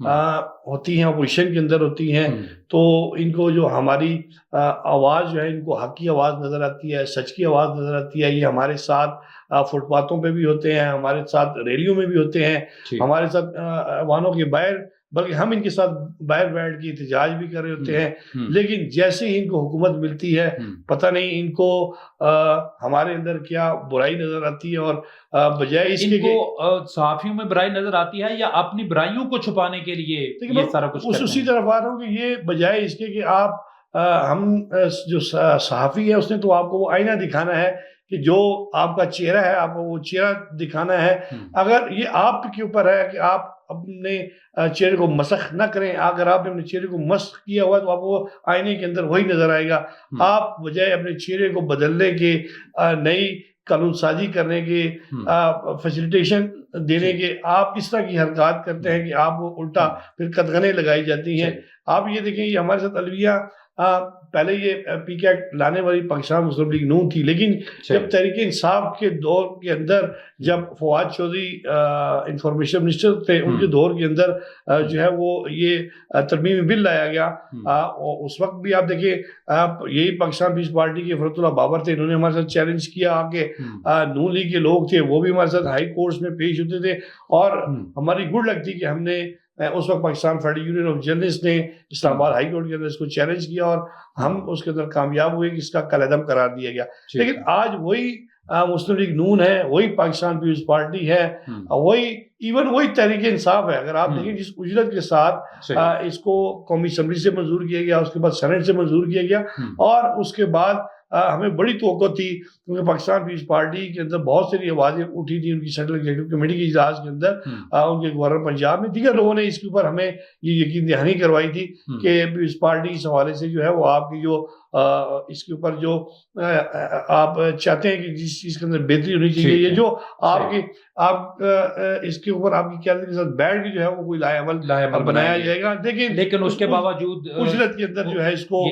ہوتی ہیں، اپوزیشن کے اندر ہوتی ہیں، تو ان کو جو ہماری آواز جو ہے، ان کو حق کی آواز نظر آتی ہے، سچ کی آواز نظر آتی ہے. یہ ہمارے ساتھ فٹ پاتھوں پہ بھی ہوتے ہیں، ہمارے ساتھ ریلیوں میں بھی ہوتے ہیں، ہمارے ساتھ ایوانوں کے باہر، بلکہ ہم ان کے ساتھ باہر بیٹھ کے احتجاج بھی کر رہے ہوتے ہیں. لیکن جیسے ہی ان کو حکومت ملتی ہے، پتہ نہیں ان کو ہمارے اندر کیا برائی نظر آتی ہے، اور بجائے اس کے صحافیوں میں برائی نظر آتی ہے یا اپنی برائیوں کو چھپانے کے لیے یہ سارا کچھ کرتے ہیں؟ اسی طرف آ رہا ہوں کہ یہ بجائے اس کے کہ آپ ہم جو صحافی ہے اس نے تو آپ کو وہ آئینہ دکھانا ہے کہ جو آپ کا چہرہ ہے، آپ کو وہ چہرہ دکھانا ہے. اگر یہ آپ کے اوپر ہے کہ آپ اپنے چہرے کو مسخ نہ کریں، اگر آپ نے اپنے چہرے کو مسخ کیا ہوا تو آپ کو آئینے کے اندر وہی نظر آئے گا. آپ بجائے اپنے چہرے کو بدلنے کے، نئی قانون سازی کرنے کے، فیسیلیٹیشن دینے کے، آپ اس طرح کی حرکات کرتے ہیں کہ آپ کو الٹا پھر قدغنیں لگائی جاتی ہیں. آپ یہ دیکھیں، یہ ہمارے ساتھ الویہ پہلے یہ پی کے ایکٹ لانے والی پاکستان مسلم لیگ نون تھی، لیکن جب تحریک انصاف کے دور کے اندر، جب فواد چودھری انفارمیشن منسٹر تھے، ان کے دور کے اندر جو ہے وہ یہ ترمیمی بل لایا گیا. اس وقت بھی آپ دیکھیں، یہی پاکستان پیپلز پارٹی کے فرت اللہ بابر تھے، انہوں نے ہمارے ساتھ چیلنج کیا آ کے. نون لیگ کے لوگ تھے، وہ بھی ہمارے ساتھ ہائی کورٹس میں پیش ہوتے تھے، اور ہماری گڈ لگتی کہ ہم نے اس وقت Pakistan federal union of journalist نے اسلام آباد ہائی کورٹ کے اندر اس کو چیلنج کیا، اور ہم اس کے اندر کامیاب ہوئے کہ اس کا کالعدم قرار دیا گیا. لیکن آج وہی مسلم لیگ نون ہے، وہی پاکستان پیپلز پارٹی ہے، وہی تحریک انصاف ہے. اگر آپ دیکھیں جس اجرت کے ساتھ اس کو قومی اسمبلی سے منظور کیا گیا، اس کے بعد سینٹ سے منظور کیا گیا، اور اس کے بعد ہمیں بڑی توقع تھی، کیونکہ پاکستان پیپلز پارٹی کے اندر بہت ساری آوازیں اٹھی تھی ان کی سینٹرل ایگزیکٹو کمیٹی کے اجلاس کے اندر، ان کے گورنر پنجاب میں، دیگر لوگوں نے اس کے اوپر ہمیں یہ یقین دہانی کروائی تھی کہ پیپلز پارٹی اس حوالے سے جو ہے وہ آپ کی جو اس کے اوپر جو آپ چاہتے ہیں کہ جس چیز کے اندر بہتری ہونی چاہیے، یہ جو آپ اس کے اوپر آپ کی قیادت کے ساتھ بیٹھ کے جو ہے وہ کوئی لائحہ بنایا جائے گا. لیکن اس کے باوجود اجرت کے اندر جو ہے اس کو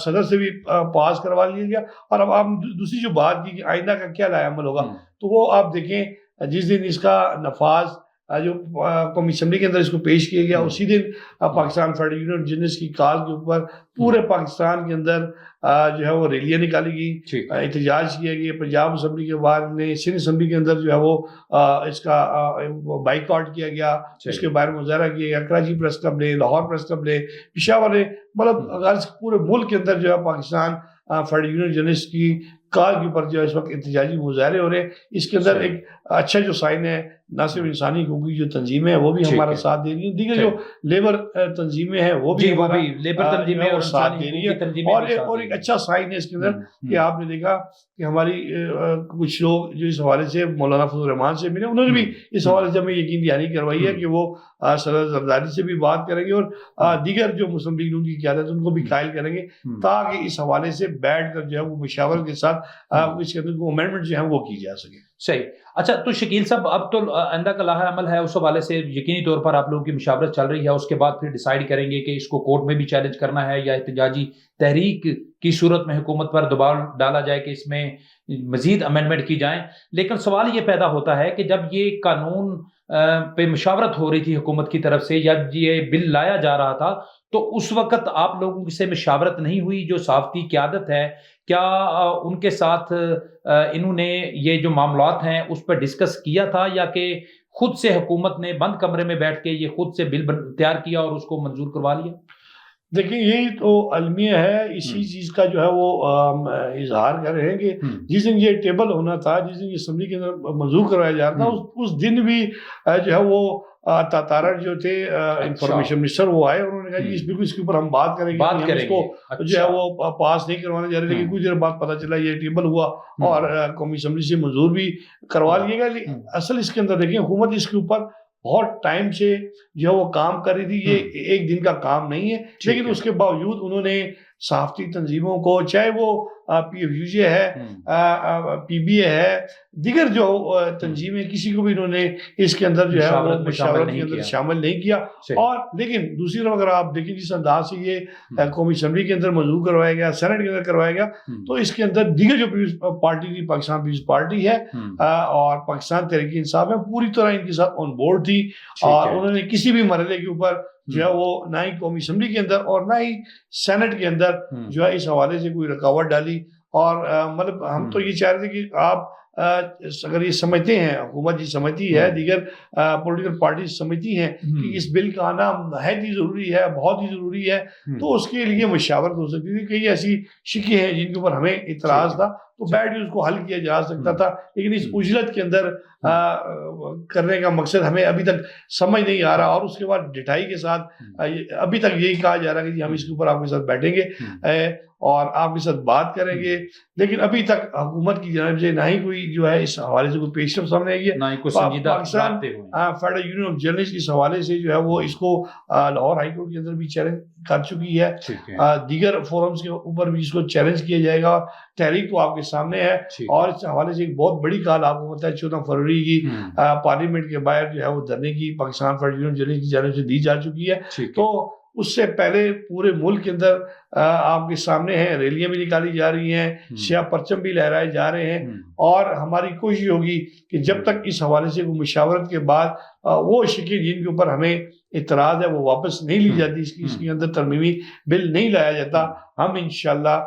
صدر سے بھی پاس کروا لیا گیا. اور اب آپ دوسری جو بات کی کہ آئندہ کا کیا لائحہ عمل ہوگا، تو وہ آپ دیکھیں جس دن اس کا نفاذ جو قومی اسمبلی کے اندر اس کو پیش کیا گیا، اسی دن پاکستان فیڈرل یونین جرنلسٹ کی کاز کے اوپر پورے پاکستان کے اندر جو ہے وہ ریلیاں نکالی گئی، احتجاج کیا گیا. پنجاب اسمبلی کے بعد نے سندھ اسمبلی کے اندر جو ہے وہ اس کا بائیکاٹ کیا گیا، اس کے بارے میں مظاہرہ کیا گیا. کراچی پریس کلب نے، لاہور پریس کلب نے، پشاور نے، مطلب پورے ملک کے اندر جو ہے پاکستان فیڈرل یونین جرنلسٹ کی کال کے اوپر جو ہے اس وقت احتجاجی مظاہرے ہو رہے ہیں. اس کے اندر ایک اچھا جو سائن ہے، نہ صرف انسانی حقوق کی جو تنظیمیں ہیں وہ بھی ہمارا ساتھ دے رہی ہیں، دیگر جو لیبر تنظیمیں ہیں وہ بھی لیبر تنظیمیں اور ساتھ دے رہی ہیں. اور ایک اچھا سائن ہے اس کے اندر کہ آپ نے دیکھا کہ ہماری کچھ لوگ جو اس حوالے سے مولانا فضل الرحمان سے ملے، انہوں نے بھی اس حوالے سے ہمیں یقین دہانی کروائی ہے کہ وہ صدر زرداری سے بھی بات کریں گے، اور دیگر جو مسلم لیگ نون کی قیادت ان کو بھی قائل کریں گے، تاکہ اس حوالے سے بیٹھ کر جو ہے وہ مشاورت کے ساتھ اس کے اندر امینڈمنٹ جو ہے وہ کی جا سکے. صحیح. اچھا، تو شکیل صاحب، اب تو آئندہ کا لائحہ عمل ہے، اس حوالے سے یقینی طور پر آپ لوگوں کی مشاورت چل رہی ہے، اس کے بعد پھر ڈیسائیڈ کریں گے کہ اس کو کورٹ میں بھی چیلنج کرنا ہے یا احتجاجی تحریک کی صورت میں حکومت پر دباؤ ڈالا جائے کہ اس میں مزید امینڈمنٹ کی جائیں. لیکن سوال یہ پیدا ہوتا ہے کہ جب یہ قانون پہ مشاورت ہو رہی تھی حکومت کی طرف سے، جب یہ بل لایا جا رہا تھا، تو اس وقت آپ لوگوں سے مشاورت نہیں ہوئی؟ جو صحافتی قیادت ہے، کیا ان کے ساتھ انہوں نے یہ جو معاملات ہیں اس پر ڈسکس کیا تھا، یا کہ خود سے حکومت نے بند کمرے میں بیٹھ کے یہ خود سے بل تیار کیا اور اس کو منظور کروا لیا؟ دیکھیں، یہی تو المیہ ہے، اسی چیز کا جو ہے وہ اظہار کر رہے ہیں کہ جس دن یہ ٹیبل ہونا تھا، جس دن یہ اسمبلی کے اندر منظور کروایا جا رہا تھا، اس دن بھی جو ہے وہ تاتارا جو تھے انفارمیشن منسٹر، وہ آئے، انہوں نے کہا جی اس کے اوپر ہم بات کریں گے، اس کو جو ہے وہ پاس نہیں کروانے جا رہے. لیکن کچھ دیر بعد پتہ چلا یہ ٹیبل ہوا اور قومی اسمبلی سے منظور بھی کروا لیے گا. اصل اس کے اندر دیکھیں، حکومت اس کے اوپر بہت ٹائم سے جو ہے وہ کام کر رہی تھی، یہ ایک دن کا کام نہیں ہے. لیکن اس کے باوجود انہوں نے صحافتی تنظیموں کو، چاہے وہ PFUJ ہے، PBA ہے، دیگر جو تنظیمیں، کسی کو بھی انہوں نے اس کے اندر جو ہے وہ مشاورت کے اندر شامل نہیں کیا. اور لیکن دوسری طرف اگر آپ دیکھیں جس انداز سے یہ قومی اسمبلی کے اندر منظور کروایا گیا، سینٹ کے اندر کروایا گیا، تو اس کے اندر دیگر جو پیپلز پارٹی تھی، پاکستان پیپلز پارٹی ہے اور پاکستان تحریک انصاف ہے، پوری طرح ان کے ساتھ آن بورڈ تھی. اور انہوں نے کسی بھی مرحلے کے اوپر جو ہے وہ نہ ہی قومی اسمبلی کے اندر اور نہ ہی سینٹ کے اندر جو ہے اس حوالے سے کوئی رکاوٹ ڈالی. اور مطلب ہم تو یہ چاہ رہے تھے کہ آپ اگر یہ سمجھتے ہیں، حکومت یہ سمجھتی ہے، دیگر پولیٹیکل پارٹیز سمجھتی ہیں کہ اس بل کا آنا نہایت ہی ضروری ہے، بہت ہی ضروری ہے، تو اس کے لیے مشاورت ہو سکتی تھی. کئی ایسی شکیں ہیں جن کے اوپر ہمیں اعتراض تھا، تو بیٹھ کے اس کو حل کیا جا سکتا تھا. لیکن اس اجلت کے اندر کرنے کا مقصد ہمیں ابھی تک سمجھ نہیں آ رہا. اور اس کے بعد ڈٹائی کے ساتھ ابھی تک یہی کہا جا رہا ہے کہ ہم اس کے اوپر آپ کے ساتھ بیٹھیں گے اور آپ کے ساتھ بات کریں گے، لیکن ابھی تک حکومت کی جانب سے نہ ہی کوئی جو ہے اس حوالے سے کوئی پیش رفت سامنے آئی ہے، نہ ہی کوئی سنجیدہ Pakistan federal union of journalist اس حوالے سے جو ہے وہ اس کو لاہور ہائی کورٹ کے اندر بھی چیلنج کر چکی ہے. دیگر فورمز کے اوپر بھی اس کو چیلنج کیا جائے گا. تحریک تو آپ کے سامنے ہے اور اس حوالے سے ایک بہت بڑی کال آپ کو پتہ ہے 14 فروری کی پارلیمنٹ کے باہر جو ہے وہ دھرنے کی پاکستان فیڈرل یونین جرنلسٹ کی جانب سے دی جا چکی ہے. تو اس سے پہلے پورے ملک کے اندر آپ کے سامنے ہیں، ریلیاں بھی نکالی جا رہی ہیں، سیاہ پرچم بھی لہرائے جا رہے ہیں. اور ہماری کوشش ہوگی کہ جب تک اس حوالے سے کوئی مشاورت کے بعد وہ شکیں جن کے اوپر ہمیں اعتراض ہے وہ واپس نہیں لی جاتی، اس کے اندر ترمیمی بل نہیں لایا جاتا، ہم انشاءاللہ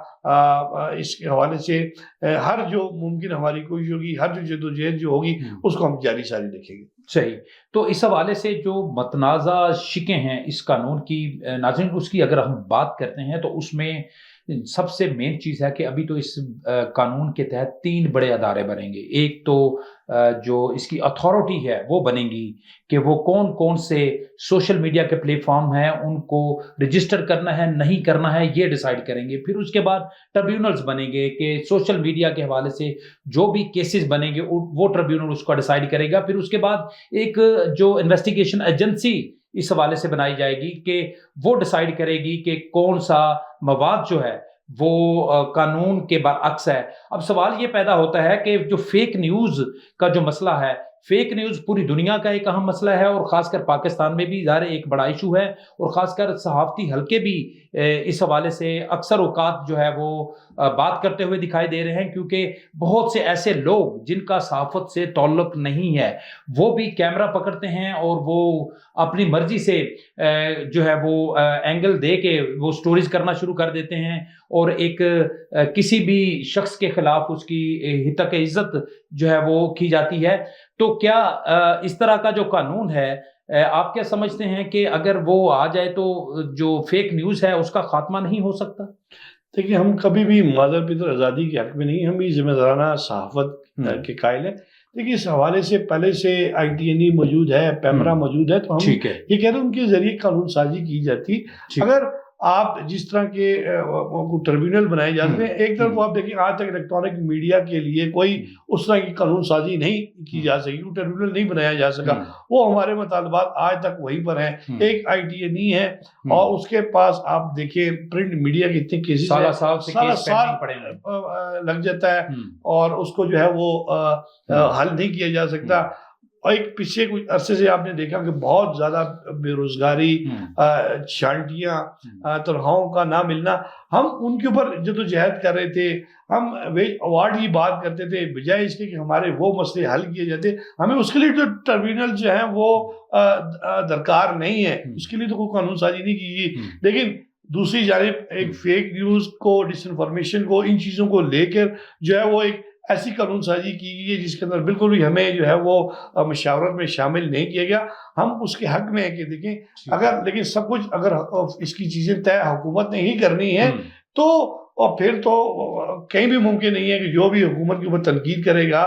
اس کے حوالے سے ہر جو ممکن ہماری کوشش ہوگی، ہر جو جدوجہد جو ہوگی اس کو ہم جاری ساری دیکھیں گے. صحیح. تو اس حوالے سے جو متنازع شکیں ہیں اس قانون کی، ناظرین اس کی اگر ہم بات کرتے ہیں تو اس میں سب سے مین چیز ہے کہ ابھی تو اس قانون کے تحت 3 بڑے ادارے بنیں گے. ایک تو جو اس کی اتھارٹی ہے وہ بنے گی کہ وہ کون کون سے سوشل میڈیا کے پلیٹ فارم ہیں ان کو رجسٹر کرنا ہے نہیں کرنا ہے یہ ڈیسائیڈ کریں گے. پھر اس کے بعد ٹریبیونلز بنیں گے کہ سوشل میڈیا کے حوالے سے جو بھی کیسز بنیں گے وہ ٹریبیونل اس کو ڈیسائیڈ کرے گا. پھر اس کے بعد ایک جو انویسٹیگیشن ایجنسی اس حوالے سے بنائی جائے گی کہ وہ ڈیسائیڈ کرے گی کہ کون سا مواد جو ہے وہ قانون کے برعکس ہے. اب سوال یہ پیدا ہوتا ہے کہ جو فیک نیوز کا جو مسئلہ ہے، فیک نیوز پوری دنیا کا ایک اہم مسئلہ ہے اور خاص کر پاکستان میں بھی ظاہر ایک بڑا ایشو ہے، اور خاص کر صحافتی حلقے بھی اس حوالے سے اکثر اوقات جو ہے وہ بات کرتے ہوئے دکھائی دے رہے ہیں، کیونکہ بہت سے ایسے لوگ جن کا صحافت سے تعلق نہیں ہے وہ بھی کیمرہ پکڑتے ہیں اور وہ اپنی مرضی سے جو ہے وہ اینگل دے کے وہ سٹوریز کرنا شروع کر دیتے ہیں اور ایک کسی بھی شخص کے خلاف اس کی ہتک عزت جو ہے وہ کی جاتی ہے. تو کیا اس طرح کا جو قانون ہے آپ کیا سمجھتے ہیں کہ اگر وہ آ جائے تو جو فیک نیوز ہے اس کا خاتمہ نہیں ہو سکتا؟ دیکھیے ہم کبھی بھی مادر پتر آزادی کے حق میں نہیں، ہم بھی ذمہ دارانہ صحافت کے قائل ہیں. دیکھیے اس حوالے سے پہلے سے ITNE موجود ہے، پیمرا موجود ہے، تو ہم یہ کہہ رہے ہیں ان کے ذریعے قانون سازی کی جاتی. اگر آپ جس طرح کے ٹربیونل بنائے جاتے ہیں، ایک طرف آپ دیکھیں آج تک الیکٹرانک میڈیا کے لیے کوئی اس طرح کی قانون سازی نہیں کی جا سکی، وہ ٹربیونل نہیں بنایا جا سکا. وہ ہمارے مطالبات آج تک وہیں پر ہیں. ایک ITNE ہے اور اس کے پاس آپ دیکھیں پرنٹ میڈیا کے اتنے کیسز سال لگ جاتا ہے اور اس کو جو ہے وہ حل نہیں کیا جا سکتا. اور ایک پیچھے کچھ عرصے سے آپ نے دیکھا کہ بہت زیادہ بے روزگاری، شانٹیاں، تنخواہوں کا نہ ملنا، ہم ان کے اوپر جدوجہد کر رہے تھے. ہم ویج ایوارڈ کی بات کرتے تھے بجائے اس کے کہ ہمارے وہ مسئلے حل کیے جاتے. ہمیں اس کے لیے جو ٹربیونل جو ہیں وہ درکار نہیں ہے، اس کے لیے تو کوئی قانون سازی نہیں کی گئی. لیکن دوسری جانب ایک فیک نیوز کو، ڈس انفارمیشن کو، ان چیزوں کو لے کر جو ہے وہ ایک ایسی قانون سازی کی گئی ہے جس کے اندر بالکل بھی ہمیں جو ہے وہ مشاورت میں شامل نہیں کیا گیا. ہم اس کے حق میں ہیں کہ دیکھیں اگر لیکن سب کچھ اگر اس کی چیزیں طے حکومت نے ہی کرنی ہے تو اور پھر تو کہیں بھی ممکن نہیں ہے کہ جو بھی حکومت کے اوپر تنقید کرے گا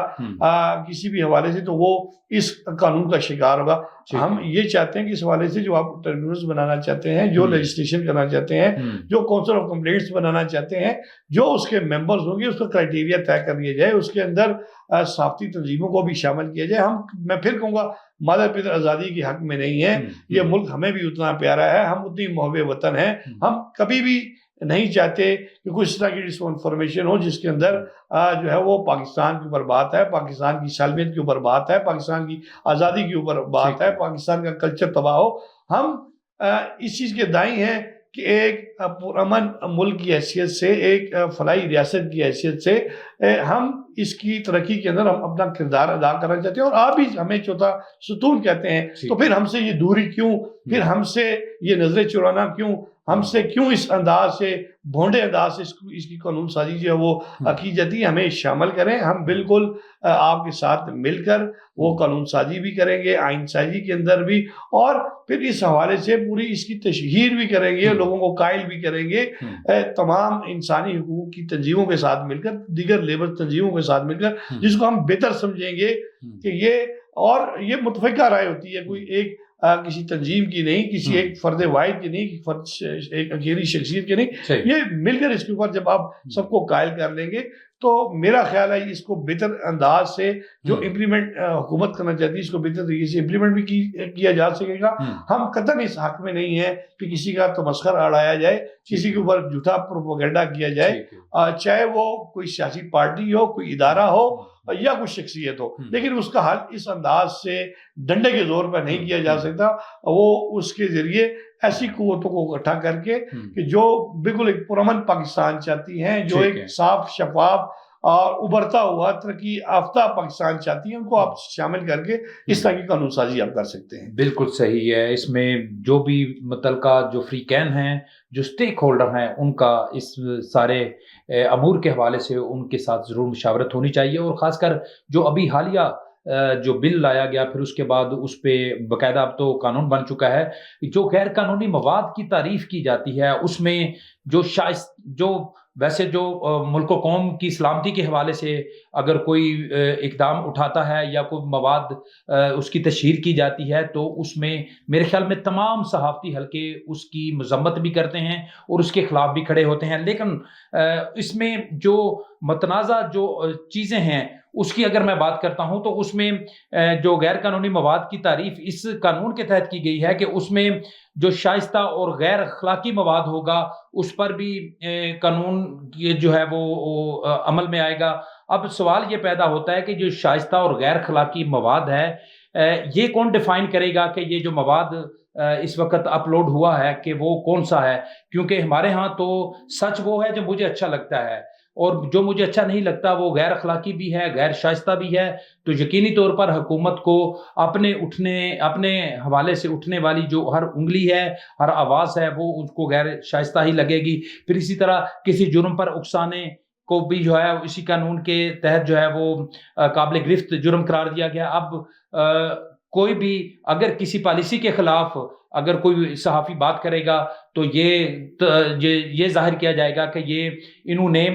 کسی بھی حوالے سے تو وہ اس قانون کا شکار ہوگا. ہم یہ چاہتے ہیں کہ اس حوالے سے جو آپ ٹربیونلز بنانا چاہتے ہیں، جو لیجسلیشن کرنا چاہتے ہیں، جو کونسل آف کمپلینٹس بنانا چاہتے ہیں، جو اس کے ممبرز ہوں گے اس کا کرائیٹیریا طے کر لیا جائے، اس کے اندر صحافتی تنظیموں کو بھی شامل کیا جائے. میں پھر کہوں گا مادر پتر آزادی کے حق میں نہیں ہے، یہ ملک ہمیں بھی اتنا پیارا ہے، ہم اتنی محب وطن ہیں. ہم کبھی بھی نہیں چاہتے کہ کچھ اس طرح کی ڈس انفارمیشن ہو جس کے اندر جو ہے وہ پاکستان کے اوپر بات ہے، پاکستان کی سالمیت کے اوپر بات ہے، پاکستان کی آزادی کے اوپر بات ہے، پاکستان کا کلچر تباہ ہو۔ ہم اس چیز کے دائیں ہیں کہ ایک پرامن ملک کی حیثیت سے، ایک فلاحی ریاست کی حیثیت سے ہم اس کی ترقی کے اندر ہم اپنا کردار ادا کرنا چاہتے ہیں، اور آپ ہی ہمیں چوتھا ستون کہتے ہیں، تو پھر ہم سے یہ دوری کیوں، پھر ہم سے یہ نظریں چرانا کیوں، ہم سے کیوں اس انداز سے، بھونڈے انداز سے اس کی قانون سازی جو ہے وہ کی جاتی ہے؟ ہمیں شامل کریں، ہم بالکل آپ کے ساتھ مل کر وہ قانون سازی بھی کریں گے، آئین سازی کے اندر بھی، اور پھر اس حوالے سے پوری اس کی تشہیر بھی کریں گے، لوگوں کو قائل بھی کریں گے، تمام انسانی حقوق کی تنظیموں کے ساتھ مل کر، دیگر لیبر تنظیموں کے ساتھ مل کر، جس کو ہم بہتر سمجھیں گے کہ یہ، اور یہ متفقہ رائے ہوتی ہے، کوئی ایک کسی تنظیم کی نہیں، کسی ایک فرد واحد کی نہیں، ایک اکیلی شخصیت کی نہیں، یہ مل کر اس کے اوپر جب آپ سب کو قائل کر لیں گے تو میرا خیال ہے اس کو بہتر انداز سے جو امپلیمنٹ حکومت کرنا چاہتی ہے اس کو بہتر طریقے سے امپلیمنٹ بھی کیا جا سکے گا۔ ہم قطعاً اس حق میں نہیں ہیں کہ کسی کا تمسخر اڑایا جائے، کسی کے اوپر جھوٹا پروپیگنڈا کیا جائے، چاہے وہ کوئی سیاسی پارٹی ہو، کوئی ادارہ ہو یا کوئی شخصیت ہو، لیکن اس کا حل اس انداز سے ڈنڈے کے زور پر نہیں کیا جا سکتا۔ وہ اس کے ذریعے ایسی قوتوں کو اکٹھا کر کے کہ جو بالکل ایک پرامن پاکستان چاہتی ہیں، جو ایک صاف شفاف اور ابھرتا ہوا ترقی یافتہ پاکستان چاہتی ہیں، ان کو آپ شامل کر کے اس طرح کی قانون سازی آپ کر سکتے ہیں۔ بالکل صحیح ہے، اس میں جو بھی متعلقہ جو فریقین ہیں، جو سٹیک ہولڈر ہیں، ان کا اس سارے امور کے حوالے سے ان کے ساتھ ضرور مشاورت ہونی چاہیے، اور خاص کر جو ابھی حالیہ جو بل لایا گیا، پھر اس کے بعد اس پہ باقاعدہ اب تو قانون بن چکا ہے، جو غیر قانونی مواد کی تعریف کی جاتی ہے، اس میں جو ویسے جو ملک و قوم کی سلامتی کے حوالے سے اگر کوئی اقدام اٹھاتا ہے یا کوئی مواد اس کی تشہیر کی جاتی ہے، تو اس میں میرے خیال میں تمام صحافتی حلقے اس کی مذمت بھی کرتے ہیں اور اس کے خلاف بھی کھڑے ہوتے ہیں، لیکن اس میں جو متنازع جو چیزیں ہیں اس کی اگر میں بات کرتا ہوں تو اس میں جو غیر قانونی مواد کی تعریف اس قانون کے تحت کی گئی ہے کہ اس میں جو شائستہ اور غیر اخلاقی مواد ہوگا اس پر بھی قانون جو ہے وہ عمل میں آئے گا۔ اب سوال یہ پیدا ہوتا ہے کہ جو شائستہ اور غیر اخلاقی مواد ہے، یہ کون ڈیفائن کرے گا کہ یہ جو مواد اس وقت اپلوڈ ہوا ہے کہ وہ کون سا ہے؟ کیونکہ ہمارے ہاں تو سچ وہ ہے جو مجھے اچھا لگتا ہے، اور جو مجھے اچھا نہیں لگتا وہ غیر اخلاقی بھی ہے، غیر شائستہ بھی ہے، تو یقینی طور پر حکومت کو اپنے حوالے سے اٹھنے والی جو ہر انگلی ہے، ہر آواز ہے، وہ اس کو غیر شائستہ ہی لگے گی۔ پھر اسی طرح کسی جرم پر اکسانے کو بھی جو ہے اسی قانون کے تحت جو ہے وہ قابل گرفت جرم قرار دیا گیا۔ اب کوئی بھی اگر کسی پالیسی کے خلاف اگر کوئی صحافی بات کرے گا تو یہ ظاہر کیا جائے گا کہ یہ انہوں نے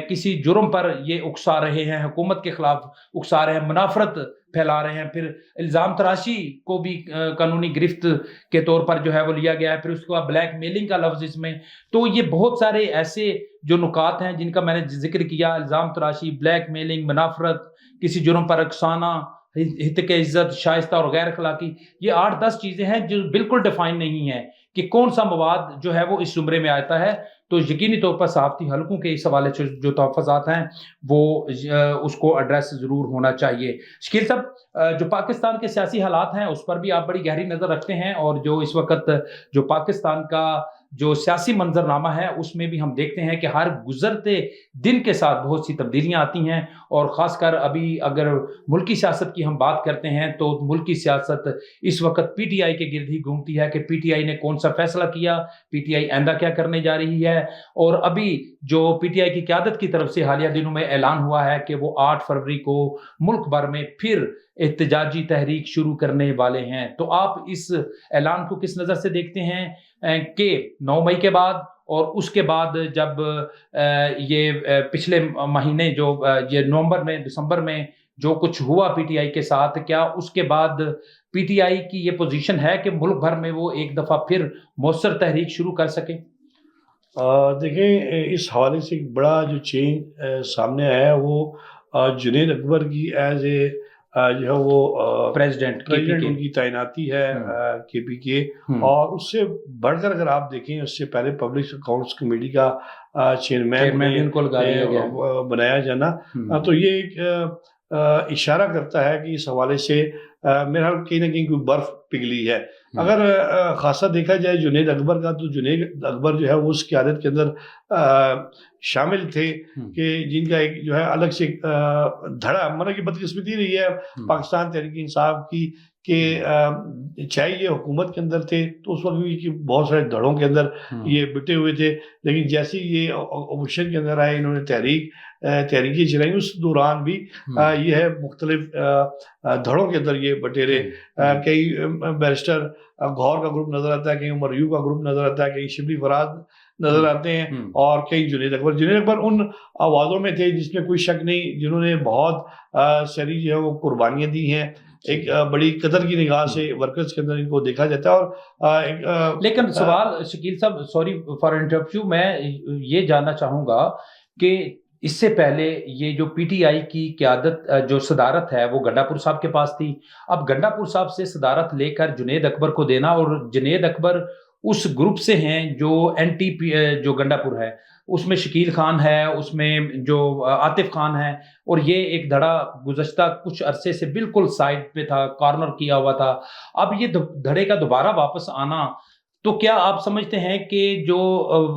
کسی جرم پر یہ اکسا رہے ہیں، حکومت کے خلاف اکسا رہے ہیں، منافرت پھیلا رہے ہیں۔ پھر الزام تراشی کو بھی قانونی گرفت کے طور پر جو ہے وہ لیا گیا ہے۔ پھر اس کے بعد بلیک میلنگ کا لفظ اس میں، تو یہ بہت سارے ایسے جو نکات ہیں جن کا میں نے ذکر کیا، الزام تراشی، بلیک میلنگ، منافرت، کسی جرم پر اکسانا، ہتک عزت، شائستہ اور غیر اخلاقی، یہ 8-10 چیزیں ہیں جو بالکل ڈیفائن نہیں ہیں کہ کون سا مواد جو ہے وہ اس زمرے میں آتا ہے۔ تو یقینی طور پر صحافتی حلقوں کے اس حوالے سے جو تحفظات ہیں وہ اس کو ایڈریس ضرور ہونا چاہیے۔ شکیل صاحب، جو پاکستان کے سیاسی حالات ہیں اس پر بھی آپ بڑی گہری نظر رکھتے ہیں، اور جو اس وقت جو پاکستان کا جو سیاسی منظرنامہ ہے اس میں بھی ہم دیکھتے ہیں کہ ہر گزرتے دن کے ساتھ بہت سی تبدیلیاں آتی ہیں، اور خاص کر ابھی اگر ملکی سیاست کی ہم بات کرتے ہیں تو ملکی سیاست اس وقت پی ٹی آئی کے گرد ہی گھومتی ہے کہ پی ٹی آئی نے کون سا فیصلہ کیا، پی ٹی آئی آئندہ کیا کرنے جا رہی ہے۔ اور ابھی جو پی ٹی آئی کی قیادت کی طرف سے حالیہ دنوں میں اعلان ہوا ہے کہ وہ 8 فروری کو ملک بھر میں پھر احتجاجی تحریک شروع کرنے والے ہیں، تو آپ اس اعلان کو کس نظر سے دیکھتے ہیں کہ 9 مئی کے بعد اور اس کے بعد جب یہ پچھلے مہینے جو یہ نومبر میں دسمبر میں جو کچھ ہوا پی ٹی آئی کے ساتھ، کیا اس کے بعد پی ٹی آئی کی یہ پوزیشن ہے کہ ملک بھر میں وہ ایک دفعہ پھر مؤثر تحریک شروع کر سکے؟ دیکھیں، اس حوالے سے ایک بڑا جو چینج سامنے آیا ہے وہ جنید اکبر کی ایز اے جو ہے وہ پریزیڈنٹ ان کی تعیناتی ہے کے پی کے، اور اس سے بڑھ کر اگر آپ دیکھیں اس سے پہلے پبلک اکاؤنٹس کمیٹی کا چیئرمین بنایا جانا، تو یہ ایک اشارہ کرتا ہے کہ اس حوالے سے میرا خیال کہیں نہ کہیں کوئی برف پگھلی ہے۔ اگر خاصا دیکھا جائے جنید اکبر کا، تو جنید اکبر جو ہے وہ اس قیادت کے اندر شامل تھے کہ جن کا ایک جو ہے الگ سے دھڑا، مطلب کہ بدقسمتی رہی ہے پاکستان تحریک انصاف کی کہ چاہے یہ حکومت کے اندر تھے تو اس وقت بھی بہت سارے دھڑوں کے اندر یہ بٹے ہوئے تھے، لیکن جیسے یہ اپوزیشن کے اندر آئے انہوں نے تحریکیں چلائیں، اس دوران بھی یہ ہے مختلف دھڑوں کے اندر یہ بٹے رہے۔ کئی بیرسٹر گھور کا گروپ نظر آتا ہے، کہیں عمر ایوب کا گروپ نظر آتا ہے، کہیں شبلی فراز نظر آتے ہیں، اور کئی جنید اکبر ان آوازوں میں تھے جس میں کوئی شک نہیں، جنہوں نے بہت ساری جو ہے وہ قربانیاں دی ہیں، ایک بڑی قدر کی نگاہ سے ورکرز کے اندر ان کو دیکھا جاتا ہے۔ اور لیکن سوال شکیل صاحب، سوری فار انٹرپٹ یو، میں یہ جاننا چاہوں گا کہ اس سے پہلے یہ جو پی ٹی آئی کی قیادت جو صدارت ہے وہ گنڈا پور صاحب کے پاس تھی، اب گنڈا پور صاحب سے صدارت لے کر جنید اکبر کو دینا، اور جنید اکبر اس گروپ سے ہیں جو این ٹی پی جو گنڈا پور ہے اس میں شکیل خان ہے، اس میں جو عاطف خان ہے، اور یہ ایک دھڑا گزشتہ کچھ عرصے سے بالکل سائڈ پہ تھا، کارنر کیا ہوا تھا، اب یہ دھڑے کا دوبارہ واپس آنا، تو کیا آپ سمجھتے ہیں کہ جو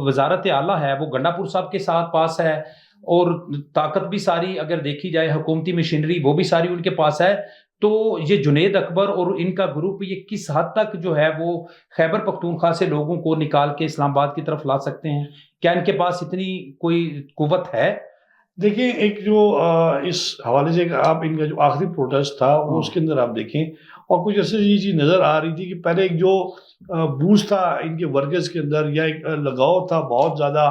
وزارت اعلیٰ ہے وہ گنڈا پور صاحب کے ساتھ پاس ہے، اور طاقت بھی ساری اگر دیکھی جائے حکومتی مشینری وہ بھی ساری ان کے پاس ہے، تو یہ جنید اکبر اور ان کا گروپ یہ کس حد تک جو ہے وہ خیبر پختونخوا سے لوگوں کو نکال کے اسلام آباد کی طرف لا سکتے ہیں؟ کیا ان کے پاس اتنی کوئی قوت ہے؟ دیکھیں، ایک جو اس حوالے سے آپ ان کا جو آخری پروٹیسٹ تھا وہ اس کے اندر آپ دیکھیں، اور کچھ ایسے یہ چیز نظر آ رہی تھی کہ پہلے ایک جو بوسٹ تھا ان کے ورکرز کے اندر، یا ایک لگاؤ تھا بہت زیادہ،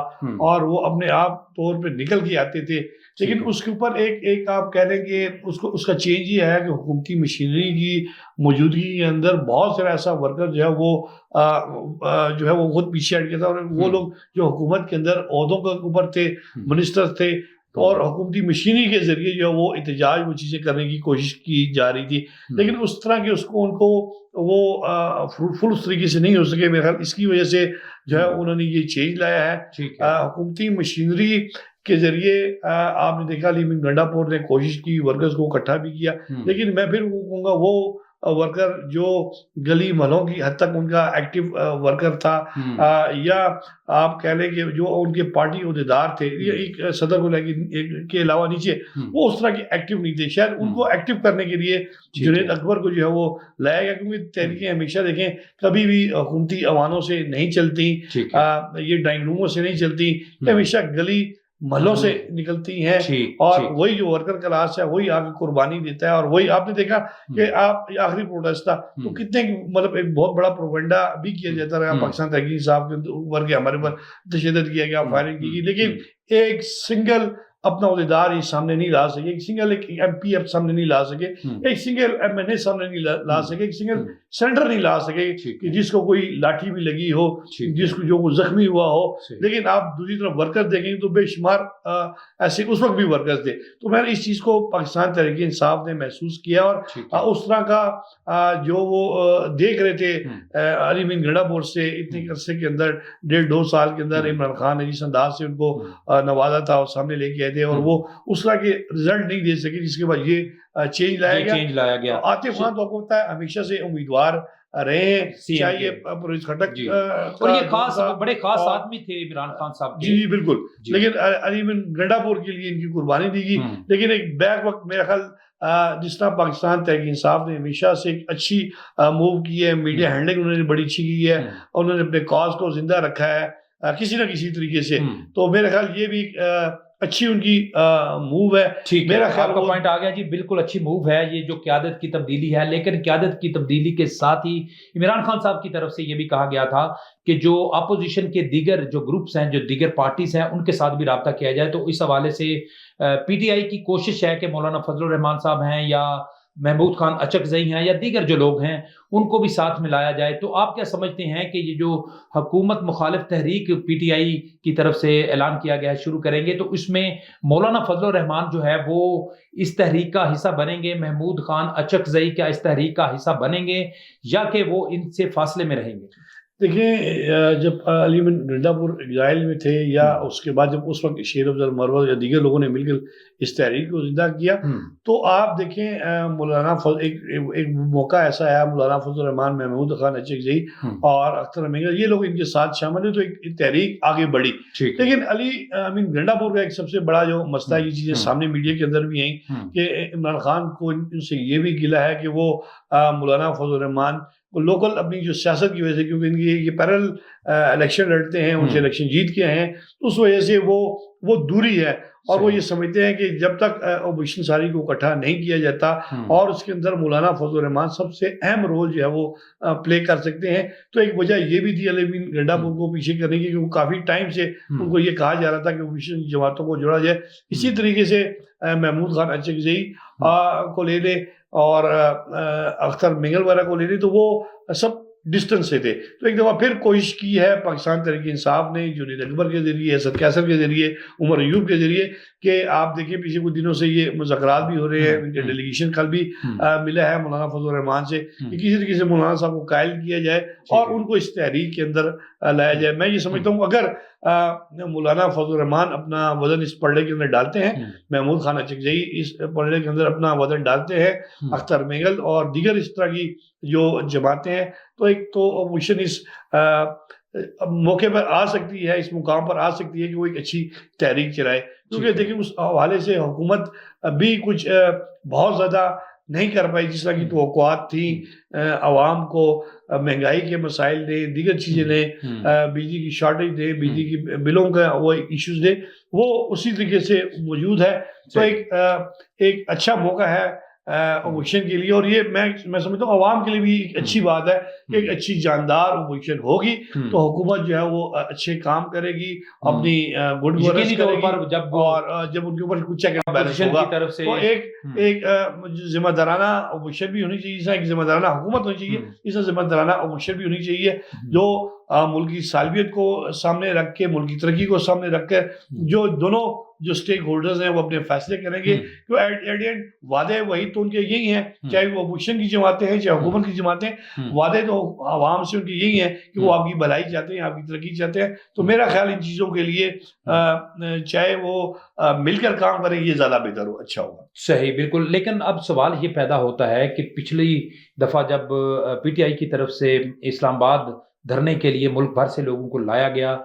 اور وہ اپنے آپ طور پہ نکل کے آتے تھے، لیکن اس کے اوپر ایک آپ کہہ لیں کہ اس کا چینج یہ ہے کہ حکومتی مشینری کی موجودگی کے اندر بہت سارا ایسا ورکر جو ہے وہ خود پیچھے ہٹ گیا تھا، اور وہ لوگ جو حکومت کے اندر عہدوں کے اوپر تھے، منسٹر تھے، اور حکومتی مشینری کے ذریعے جو ہے وہ احتجاج وہ چیزیں کرنے کی کوشش کی جا رہی تھی، لیکن اس طرح کے ان کو وہ فروٹفل اس طریقے سے نہیں ہو سکے۔ میرے خیال اس کی وجہ سے جو ہے انہوں نے یہ چینج لایا ہے حکومتی مشینری کے ذریعے۔ آپ نے دیکھا علی امین گنڈا پور نے کوشش کی، ورکرز کو اکٹھا بھی کیا، لیکن میں پھر وہ کہوں گا وہ ورکر جو گلی محلوں کی حد تک ان کا ایکٹیو ورکر تھا، یا آپ کہہ لیں کہ جو ان کے پارٹی عہدیدار تھے، ایک صدر کو لے کے علاوہ نیچے وہ اس طرح کے ایکٹیو نہیں تھے، شاید ان کو ایکٹیو کرنے کے لیے جنید اکبر کو جو ہے وہ لایا گیا، کیونکہ تحریکیں ہمیشہ دیکھیں کبھی بھی حکومتی ایوانوں سے نہیں چلتی، یہ ڈرائنگ روموں سے نہیں چلتی، یہ ہمیشہ گلی محلوں سے نکلتی ہیں، اور وہی جو ورکر کلاس ہے وہی آگے قربانی دیتا ہے، اور وہی آپ نے دیکھا کہ آپ آخری پروٹیسٹ تھا تو کتنے مطلب ایک بہت بڑا پروپیگنڈا بھی کیا جاتا رہا پاکستان تحریک انصاف کے اوپر کہ ہمارے اوپر تشدد کیا گیا، فائرنگ کی گئی، لیکن ایک سنگل اپنا عہدیدار یہ سامنے نہیں لا سکے، ایک سنگل ایک ایم پی ایف سامنے نہیں لا سکے، ایک سنگل ایم این اے سامنے نہیں لا سکے، ایک سنگل سینیٹر نہیں لا سکے کہ جس کو کوئی لاٹھی بھی لگی ہو، جس کو جو زخمی ہوا ہو، لیکن آپ دوسری طرف ورکر دیکھیں تو بے شمار ایسے اس وقت بھی ورکرز تھے۔ تو میں نے اس چیز کو پاکستان تحریک انصاف نے محسوس کیا، اور اس طرح کا جو وہ دیکھ رہے تھے علی امین گنڈا پور سے اتنے عرصے کے اندر 1.5-2 سال کے اندر عمران خان نے جس انداز سے ان کو نوازا تھا اور سامنے لے کے آئے تھے، اور وہ اس طرح کے رزلٹ نہیں دے سکے، جس کے بعد یہ چینج لایا گیا۔ عاطف خان تو آپ کو پتا ہے ہمیشہ سے امیدوار رہے ہیں، چاہیے پرویز خٹک، اور یہ خاص بڑے خاص آدمی تھے عمران خان صاحب کے، جی بالکل، لیکن علی امین گنڈا پور کے لیے ان کی قربانی دی گئی، لیکن ایک بیک وقت میرا خیال جس طرح پاکستان تحریک انصاف نے ہمیشہ سے ایک اچھی موو کی ہے، میڈیا ہینڈلنگ انہوں نے بڑی اچھی کی ہے، اور انہوں نے اپنے کاز کو زندہ رکھا ہے کسی نہ کسی طریقے سے، تو میرا خیال یہ بھی اچھی ان کی موو ہے۔ ٹھیک ہے، آپ کا پوائنٹ آ گیا جی، بالکل اچھی موو ہے یہ جو قیادت کی تبدیلی ہے، لیکن قیادت کی تبدیلی کے ساتھ ہی عمران خان صاحب کی طرف سے یہ بھی کہا گیا تھا کہ جو اپوزیشن کے دیگر جو گروپس ہیں، جو دیگر پارٹیز ہیں، ان کے ساتھ بھی رابطہ کیا جائے، تو اس حوالے سے پی ٹی آئی کی کوشش ہے کہ مولانا فضل الرحمان صاحب ہیں یا محمود خان اچکزئی ہیں یا دیگر جو لوگ ہیں ان کو بھی ساتھ میں لایا جائے. تو آپ کیا سمجھتے ہیں کہ یہ جو حکومت مخالف تحریک پی ٹی آئی کی طرف سے اعلان کیا گیا ہے شروع کریں گے، تو اس میں مولانا فضل الرحمان جو ہے وہ اس تحریک کا حصہ بنیں گے، محمود خان اچکزئی کیا اس تحریک کا حصہ بنیں گے یا کہ وہ ان سے فاصلے میں رہیں گے؟ دیکھیں، جب علی بن گنڈا پور ایگزائل میں تھے یا اس کے بعد جب اس وقت شیر افضل مروت یا دیگر لوگوں نے مل کر اس تحریک کو زندہ کیا، تو آپ دیکھیں مولانا ایک موقع ایسا آیا، مولانا فضل الرحمان، محمود خان اچکزئی اور اختر مینگل، یہ لوگ ان کے ساتھ شامل ہوئے تو ایک تحریک آگے بڑھی. لیکن علی امین گنڈا پور کا ایک سب سے بڑا جو مسئلہ، یہ چیزیں سامنے میڈیا کے اندر بھی ہیں کہ عمران خان کو ان سے یہ بھی گلہ ہے کہ وہ مولانا فضل الرحمان لوکل اپنی جو سیاست کی وجہ سے، کیونکہ ان کی یہ پیرل الیکشن لڑتے ہیں، ان سے الیکشن جیت کے ہیں، تو اس وجہ سے وہ دوری ہے. اور وہ یہ سمجھتے ہیں کہ جب تک اپوزیشن ساری کو اکٹھا نہیں کیا جاتا اور اس کے اندر مولانا فضل الرحمان سب سے اہم رول جو ہے وہ پلے کر سکتے ہیں. تو ایک وجہ یہ بھی تھی علی امین گنڈا پور کو پیچھے کرنے کی، کہ وہ کافی ٹائم سے ان کو یہ کہا جا رہا تھا کہ اپوزیشن جماعتوں کو جوڑا جائے. اسی طریقے سے محمود خان اچکزئی کو لے لے اور اختر مینگل وغیرہ کو لے لے، تو وہ سب ڈسٹنس سے تھے. تو ایک دفعہ پھر کوشش کی ہے پاکستان تحریک انصاف نے، جنید اکبر کے ذریعے، اسد قیصر کے ذریعے، عمر ایوب کے ذریعے، کہ آپ دیکھیں پچھلے کچھ دنوں سے یہ مذاکرات بھی ہو رہے ہیں، ان کے ڈیلیگیشن کل بھی ملا ہے مولانا فضل الرحمان سے، کہ کسی طریقے سے مولانا صاحب کو قائل کیا جائے اور ان کو اس تحریک کے اندر لایا جائے. میں یہ سمجھتا ہوں اگر مولانا فضل الرحمان اپنا وزن اس پڑھے کے اندر ڈالتے ہیں، محمود خان اچکزئی اس پڑھے کے اندر اپنا وزن ڈالتے ہیں، اختر مینگل اور دیگر اس طرح کی جو جماعتیں ہیں، تو ایک تو اپوزیشن اس موقع پر آ سکتی ہے، اس مقام پر آ سکتی ہے کہ وہ ایک اچھی تحریک چلائے. کیونکہ دیکھیں اس حوالے سے حکومت بھی کچھ بہت زیادہ نہیں کر پائی جس طرح کی توقعات تھیں. عوام کو مہنگائی کے مسائل دیں، دیگر چیزیں دیں، بجلی کی شارٹیج دیں، بجلی کی بلوں کا وہ ایشوز دیں، وہ اسی طریقے سے موجود ہے. تو ایک اچھا موقع ہے اپوزیشن کے لیے، اور یہ میں سمجھتا ہوں عوام کے لیے بھی ایک اچھی بات ہے کہ ایک اچھی جاندار اپوزیشن ہوگی تو حکومت جو ہے وہ اچھے کام کرے گی، اپنی گڈ گورننس کرے گی، اور جب ان کے اوپر کچھ چیک اینڈ بیلنس ہوگا تو ایک ذمہ دارانہ اپوزیشن بھی ہونی چاہیے، ایک ذمہ دارانہ حکومت ہونی چاہیے، اس ذمہ دارانہ اپوزیشن بھی ہونی چاہیے جو ملک کی سالمیت کو سامنے رکھ کے، ملک کی ترقی کو سامنے رکھ کر، جو دونوں جو سٹیک ہولڈرز ہیں وہ اپنے فیصلے کریں گے. تو ایٹ دی اینڈ وعدے وہی تو ان کے یہی ہیں، چاہے وہ اپوزیشن کی جماعتیں ہیں چاہے حکومت کی جماعتیں، وعدے تو عوام سے ان کے یہی ہیں کہ وہ آپ کی بھلائی چاہتے ہیں، آپ کی ترقی چاہتے ہیں. تو میرا خیال ان چیزوں کے لیے چاہے وہ مل کر کام کریں، یہ زیادہ بہتر ہو، اچھا ہوگا. صحیح، بالکل. لیکن اب سوال یہ پیدا ہوتا ہے کہ پچھلی دفعہ جب پی ٹی آئی کی طرف سے اسلام آباد دھرنے کے لیے ملک بھر سے لوگوں کو لایا گیا